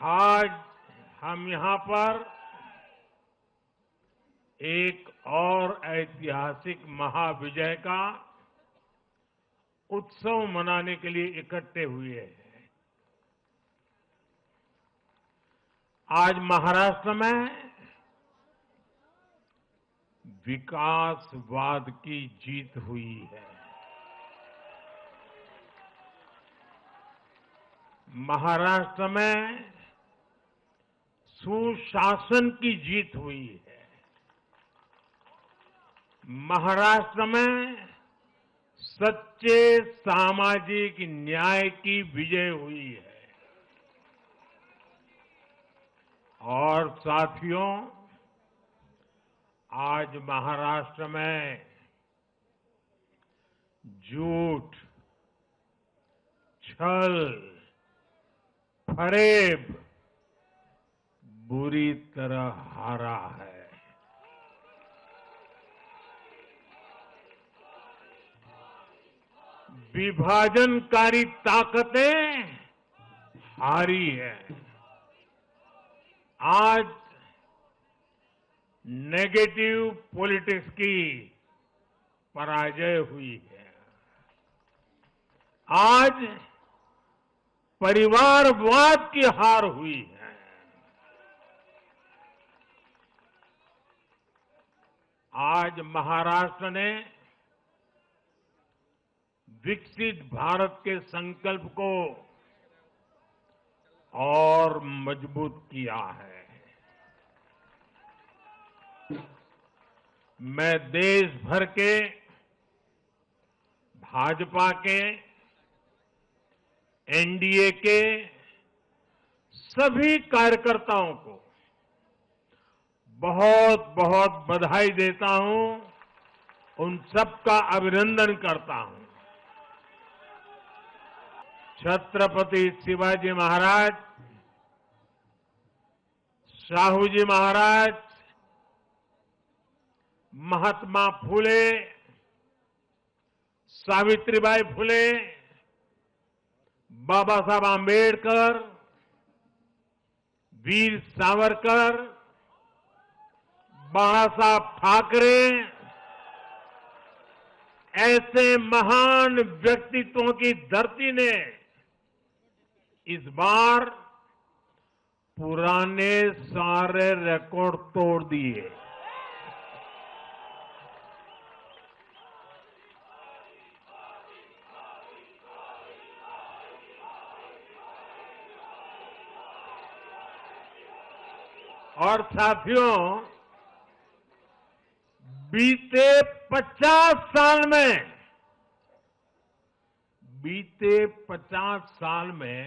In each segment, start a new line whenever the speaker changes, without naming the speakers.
आज हम यहां पर एक और ऐतिहासिक महाविजय का उत्सव मनाने के लिए इकट्ठे हुए हैं। आज महाराष्ट्र में विकासवाद की जीत हुई है। महाराष्ट्र में सुशासन की जीत हुई है। महाराष्ट्र में सच्चे सामाजिक न्याय की विजय हुई है। और साथियों, आज महाराष्ट्र में झूठ, छल, फरेब बुरी तरह हारा है। विभाजनकारी ताकतें हारी है। आज नेगेटिव पॉलिटिक्स की पराजय हुई है। आज परिवारवाद की हार हुई है। आज महाराष्ट्र ने विकसित भारत के संकल्प को और मजबूत किया है। मैं देश भर के भाजपा के, एनडीए के सभी कार्यकर्ताओं को बहुत बहुत बधाई देता हूं, उन सबका अभिनंदन करता हूं। छत्रपति शिवाजी महाराज, शाहू जी महाराज, महात्मा फुले, सावित्रीबाई फुले, बाबा साहब आंबेडकर, वीर सावरकर, बाला साहब ठाकरे, ऐसे महान व्यक्तित्वों की धरती ने इस बार पुराने सारे रिकॉर्ड तोड़ दिए। और साथियों, बीते 50 साल में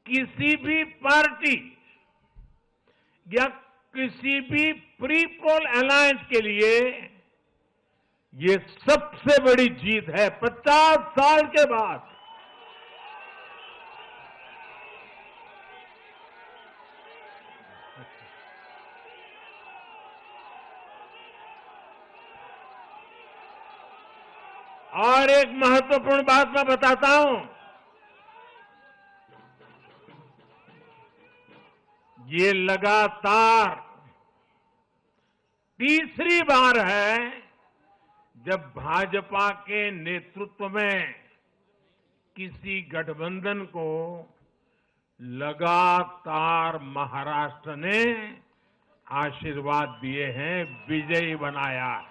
किसी भी पार्टी या किसी भी प्री पोल अलायंस के लिए ये सबसे बड़ी जीत है। 50 साल के बाद और एक महत्वपूर्ण बात मैं बताता हूं, ये लगातार तीसरी बार है जब भाजपा के नेतृत्व में किसी गठबंधन को लगातार महाराष्ट्र ने आशीर्वाद दिए हैं, विजयी बनाया है।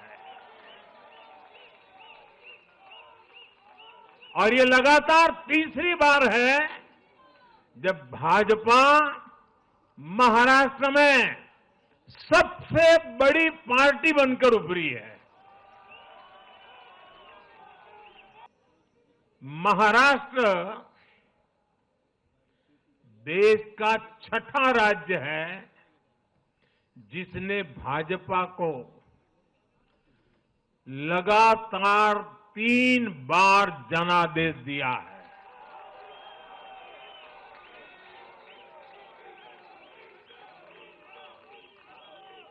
और ये लगातार तीसरी बार है जब भाजपा महाराष्ट्र में सबसे बड़ी पार्टी बनकर उभरी है। महाराष्ट्र देश का छठा राज्य है जिसने भाजपा को लगातार 3 बार जनादेश दिया है।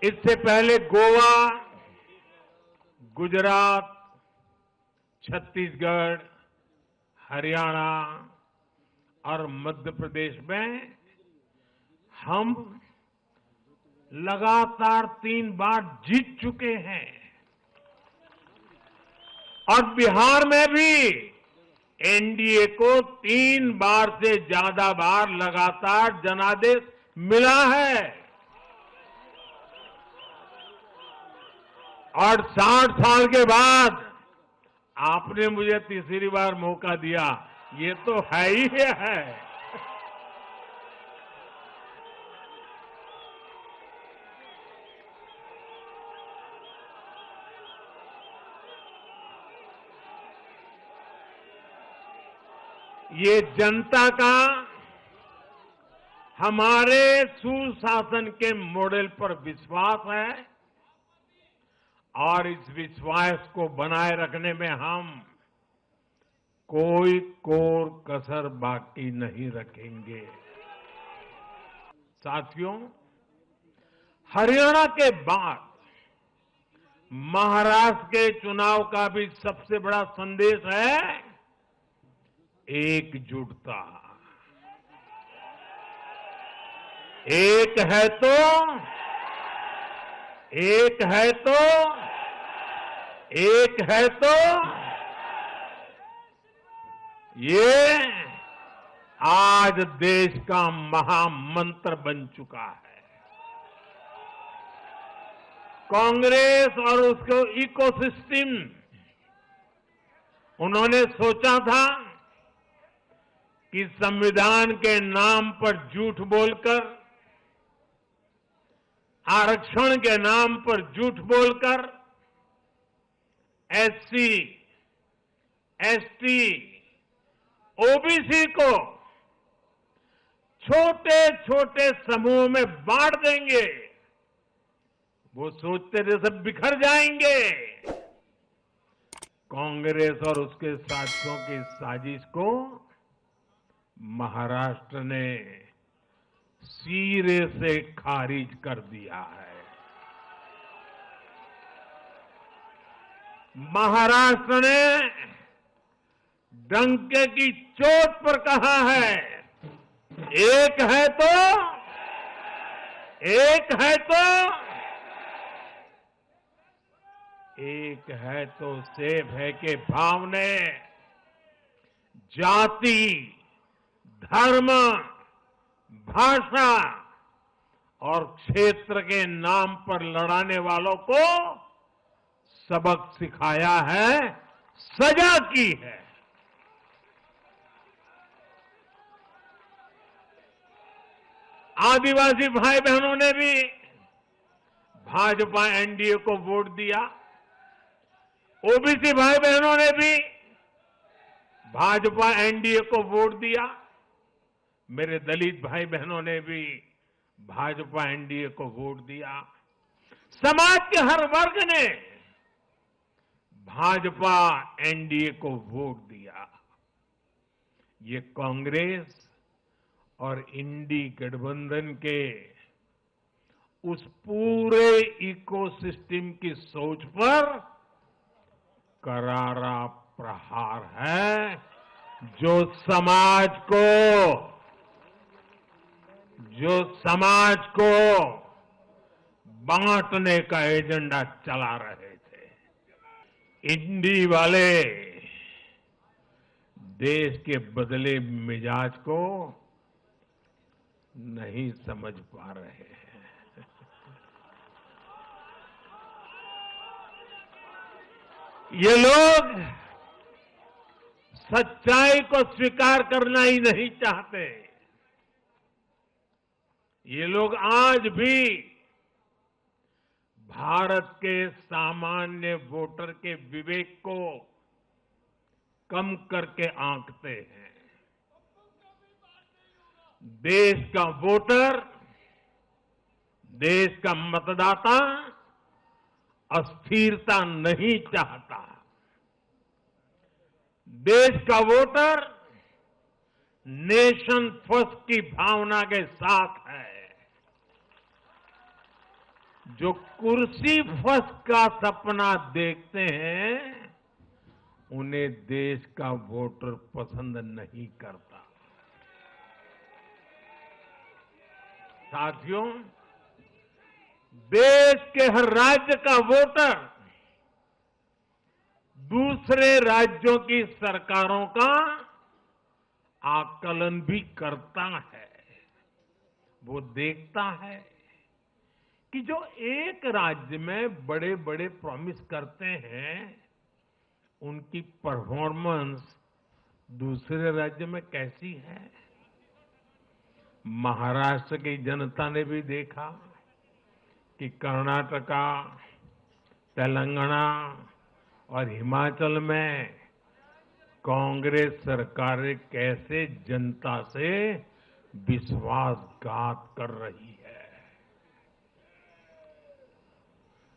इससे पहले गोवा, गुजरात, छत्तीसगढ़, हरियाणा और मध्य प्रदेश में हम लगातार 3 बार जीत चुके हैं और बिहार में भी एनडीए को 3 बार से ज्यादा बार लगातार जनादेश मिला है और 60 साल के बाद आपने मुझे तीसरी बार मौका दिया, ये तो है ही है। ये जनता का हमारे सुशासन के मॉडल पर विश्वास है और इस विश्वास को बनाए रखने में हम कोई कोर कसर बाकी नहीं रखेंगे। साथियों, हरियाणा के बाद महाराष्ट्र के चुनाव का भी सबसे बड़ा संदेश है एकजुटता। एक है तो एक है तो एक है तो ये आज देश का महामंत्र बन चुका है। कांग्रेस और उसके इकोसिस्टम, उन्होंने सोचा था कि संविधान के नाम पर झूठ बोलकर, आरक्षण के नाम पर झूठ बोलकर एससी, एसटी, ओबीसी को छोटे छोटे समूह में बांट देंगे। वो सोचते थे सब बिखर जाएंगे। कांग्रेस और उसके साथियों की साजिश को महाराष्ट्र ने सिरे से खारिज कर दिया है। महाराष्ट्र ने डंके की चोट पर कहा है, एक है तो एक है तो एक है तो सेफ है के भाव ने जाति, धर्म, भाषा और क्षेत्र के नाम पर लड़ाने वालों को सबक सिखाया है, सजा की है। आदिवासी भाई बहनों ने भी भाजपा एनडीए को वोट दिया। ओबीसी भाई बहनों ने भी भाजपा एनडीए को वोट दिया। मेरे दलित भाई बहनों ने भी भाजपा एनडीए को वोट दिया। समाज के हर वर्ग ने भाजपा एनडीए को वोट दिया। ये कांग्रेस और इंडी गठबंधन के उस पूरे इकोसिस्टम की सोच पर करारा प्रहार है जो समाज को बांटने का एजेंडा चला रहे थे। इंडी वाले देश के बदले मिजाज को नहीं समझ पा रहे हैं। ये लोग सच्चाई को स्वीकार करना ही नहीं चाहते। ये लोग आज भी भारत के सामान्य वोटर के विवेक को कम करके आंकते हैं। देश का वोटर, देश का मतदाता अस्थिरता नहीं चाहता। देश का वोटर नेशन फर्स्ट की भावना के साथ है। जो कुर्सी फर्स्ट का सपना देखते हैं, उन्हें देश का वोटर पसंद नहीं करता। साथियों, देश के हर राज्य का वोटर दूसरे राज्यों की सरकारों का आकलन भी करता है। वो देखता है कि जो एक राज्य में बड़े बड़े प्रॉमिस करते हैं, उनकी परफॉर्मेंस दूसरे राज्य में कैसी है। महाराष्ट्र की जनता ने भी देखा कि कर्नाटका, तेलंगाना और हिमाचल में कांग्रेस सरकारें कैसे जनता से विश्वासघात कर रही है।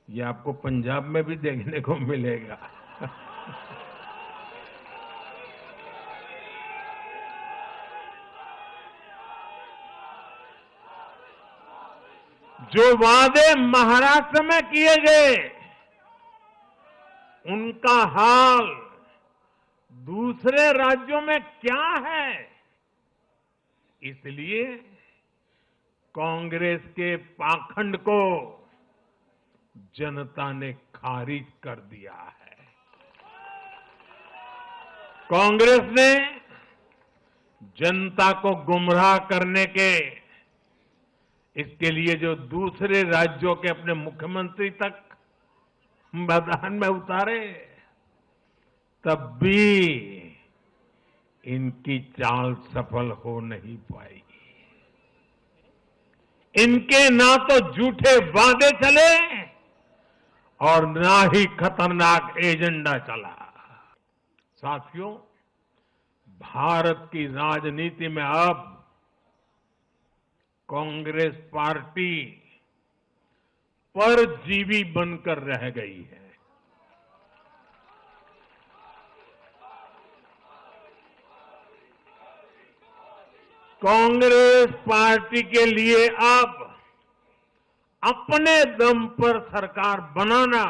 ये आपको पंजाब में भी देखने को मिलेगा। जो वादे महाराष्ट्र में किए गए, उनका हाल दूसरे राज्यों में क्या है। इसलिए कांग्रेस के पाखंड को जनता ने खारिज कर दिया है। कांग्रेस ने जनता को गुमराह करने के इसके लिए जो दूसरे राज्यों के अपने मुख्यमंत्री तक मैदान में उतारे, तब भी इनकी चाल सफल हो नहीं पाई। इनके ना तो झूठे वादे चले और ना ही खतरनाक एजेंडा चला। साथियों, भारत की राजनीति में अब कांग्रेस पार्टी परजीवी बनकर रह गई है। कांग्रेस पार्टी के लिए अब अपने दम पर सरकार बनाना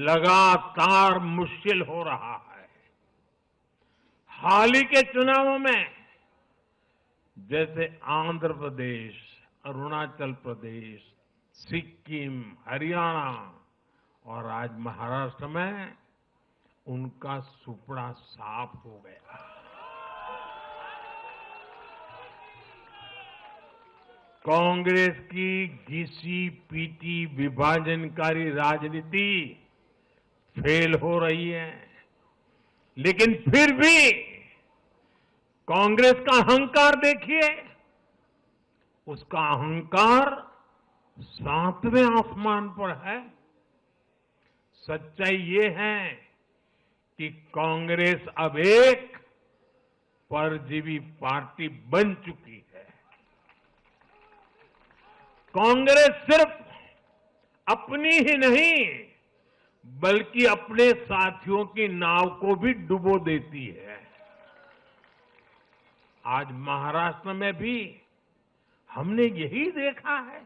लगातार मुश्किल हो रहा है। हाल ही के चुनावों में जैसे आंध्र प्रदेश, अरुणाचल प्रदेश, सिक्किम, हरियाणा और आज महाराष्ट्र में उनका सुपड़ा साफ हो गया। कांग्रेस की घिसी पीटी विभाजनकारी राजनीति फेल हो रही है, लेकिन फिर भी कांग्रेस का अहंकार देखिए। उसका अहंकार 7वें आसमान पर है। सच्चाई ये है कि कांग्रेस अब एक परजीवी पार्टी बन चुकी है। कांग्रेस सिर्फ अपनी ही नहीं, बल्कि अपने साथियों की नाव को भी डुबो देती है। आज महाराष्ट्र में भी हमने यही देखा है।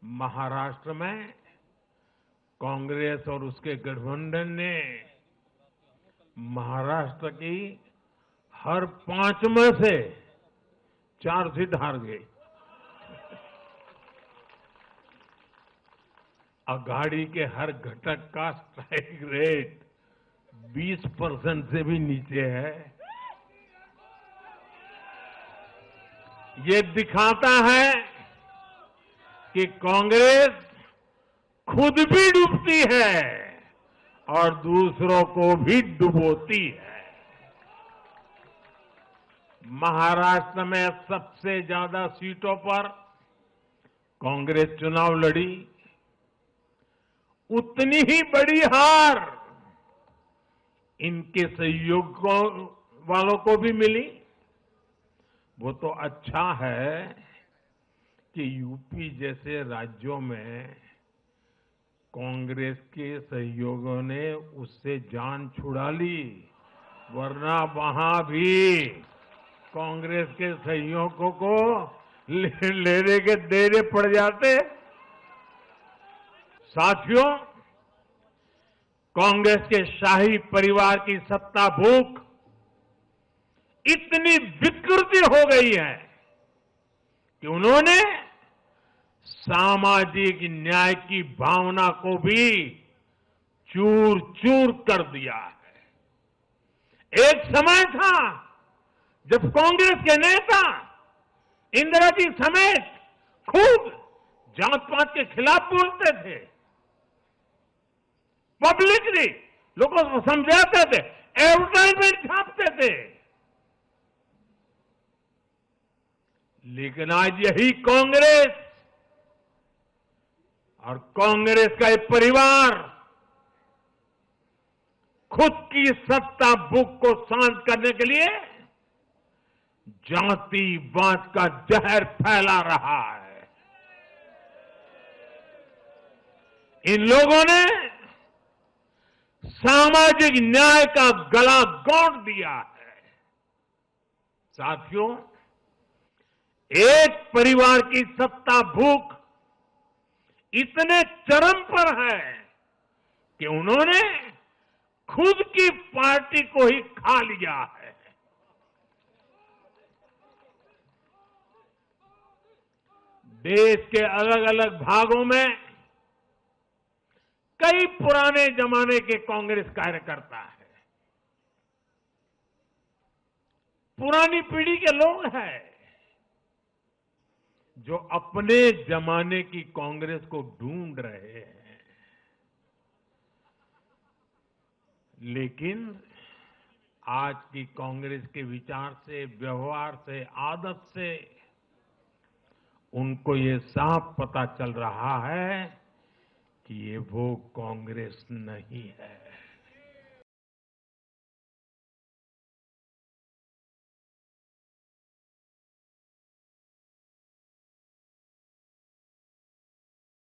महाराष्ट्र में कांग्रेस और उसके गठबंधन ने महाराष्ट्र की हर 5 में से 4 सीट हार गई। अघाड़ी के हर घटक का स्ट्राइक रेट 20% से भी नीचे है। ये दिखाता है कि कांग्रेस खुद भी डूबती है और दूसरों को भी डुबोती है। महाराष्ट्र में सबसे ज्यादा सीटों पर कांग्रेस चुनाव लड़ी, उतनी ही बड़ी हार इनके सहयोग वालों को भी मिली। वो तो अच्छा है कि यूपी जैसे राज्यों में कांग्रेस के सहयोगियों ने उससे जान छुड़ा ली, वरना वहां भी कांग्रेस के सहयोगियों को लेने के देने पड़ जाते। साथियों, कांग्रेस के शाही परिवार की सत्ता भूख इतनी विकृति हो गई है कि उन्होंने सामाजिक न्याय की भावना को भी चूर चूर कर दिया है। एक समय था जब कांग्रेस के नेता इंदिरा जी समेत खूब जात पात के खिलाफ बोलते थे, पब्लिकली लोगों को समझाते थे, एडवर्टाइजमेंट छापते थे। लेकिन आज यही कांग्रेस और कांग्रेस का एक परिवार खुद की सत्ता भूख को शांत करने के लिए जातिवाद का जहर फैला रहा है। इन लोगों ने सामाजिक न्याय का गला घोंट दिया है। साथियों, एक परिवार की सत्ता भूख इतने चरम पर है कि उन्होंने खुद की पार्टी को ही खा लिया है। देश के अलग अलग भागों में कई पुराने जमाने के कांग्रेस कार्यकर्ता हैं, पुरानी पीढ़ी के लोग हैं जो अपने जमाने की कांग्रेस को ढूंढ रहे हैं। लेकिन आज की कांग्रेस के विचार से, व्यवहार से, आदत से उनको ये साफ पता चल रहा है कि ये वो कांग्रेस नहीं है।